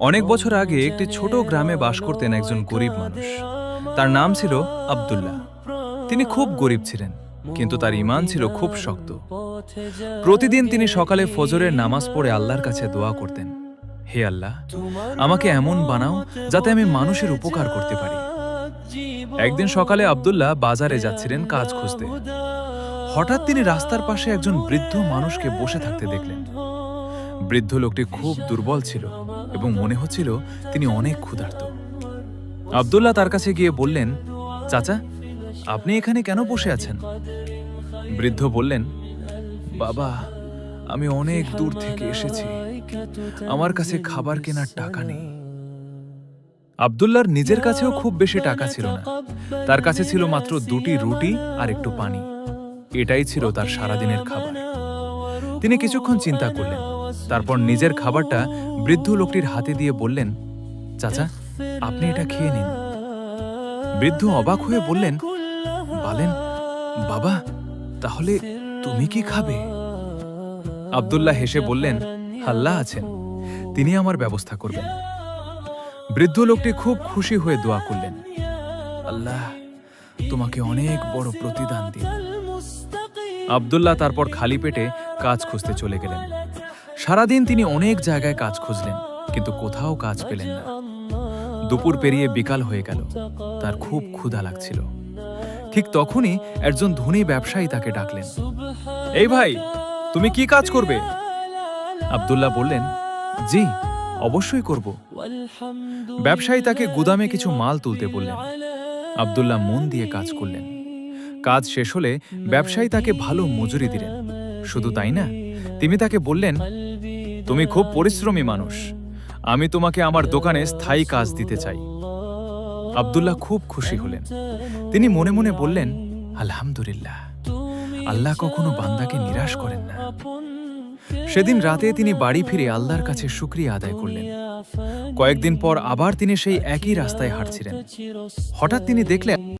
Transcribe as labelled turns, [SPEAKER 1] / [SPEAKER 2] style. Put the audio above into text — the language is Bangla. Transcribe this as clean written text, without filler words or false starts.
[SPEAKER 1] অনেক বছর আগে একটি ছোট গ্রামে বাস করতেন একজন গরিব মানুষ। তার নাম ছিল আব্দুল্লাহ। তিনি খুব গরিব ছিলেন, কিন্তু তার ঈমান ছিল খুব শক্ত। প্রতিদিন তিনি সকালে ফজরের নামাজ পড়ে আল্লাহর কাছে দোয়া করতেন, হে আল্লাহ, আমাকে এমন বানাও যাতে আমি মানুষের উপকার করতে পারি। একদিন সকালে আব্দুল্লাহ বাজারে যাচ্ছিলেন কাজ খুঁজতে। হঠাৎ তিনি রাস্তার পাশে একজন বৃদ্ধ মানুষকে বসে থাকতে দেখলেন। বৃদ্ধ লোকটি খুব দুর্বল ছিল এবং মনে হচ্ছিল তিনি অনেক ক্ষুধার্ত। আব্দুল্লাহ তার কাছে গিয়ে বললেন, চাচা, আপনি এখানে কেন বসে আছেন? বৃদ্ধ বললেন, বাবা, আমি অনেক দূর থেকে এসেছি, আমার কাছে খাবার কেনার টাকা নেই। আব্দুল্লাহর নিজের কাছেও খুব বেশি টাকা ছিল না। তার কাছে ছিল মাত্র 2টি রুটি আর একটু পানি। এটাই ছিল তার সারাদিনের খাবার। তিনি কিছুক্ষণ চিন্তা করলেন, তারপর নিজের খাবারটা বৃদ্ধ লোকটির হাতে দিয়ে বললেন, চাচা, আপনি এটা খেয়ে নিন। বৃদ্ধ অবাক হয়ে বললেন, বাবা, তাহলে তুমি কি খাবে? আব্দুল্লাহ হেসে বললেন, আল্লাহ আছেন, তিনি আমার ব্যবস্থা করবেন। বৃদ্ধ লোকটি খুব খুশি হয়ে দোয়া করলেন, আল্লাহ তোমাকে অনেক বড় প্রতিদান দিন। আব্দুল্লাহ তারপর খালি পেটে কাজ খুঁজতে চলে গেলেন। সারাদিন তিনি অনেক জায়গায় কাজ খুঁজলেন, কিন্তু কোথাও কাজ পেলেন না। দুপুর পেরিয়ে বিকাল হয়ে গেল। তার খুব ক্ষুধা লাগছিল। ঠিক তখনই একজন ধনী ব্যবসায়ী তাকে ডাকলেন, এই ভাই, তুমি কি কাজ করবে? আব্দুল্লাহ বললেন, জি, অবশ্যই করব। ব্যবসায়ী তাকে গুদামে কিছু মাল তুলতে বললেন। আব্দুল্লাহ মন দিয়ে কাজ করলেন। কাজ শেষ হলে ব্যবসায়ী তাকে ভালো মজুরি দিলেন। শুধু তাই না, তিনি তাকে বললেন, তুমি খুব পরিশ্রমী মানুষ, আমি তোমাকে আমার দোকানে স্থায়ী কাজ দিতে চাই। আব্দুল্লাহ খুব খুশি হলেন। তিনি মনে মনে বললেন, আলহামদুলিল্লাহ, আল্লাহ কখনো বান্দাকে নিরাশ করেন না। সেদিন রাতে তিনি বাড়ি ফিরে আল্লাহর কাছে শুকরিয়া আদায় করলেন। কয়েকদিন পর আবার তিনি সেই একই রাস্তায় হাঁটছিলেন। হঠাৎ তিনি দেখলেন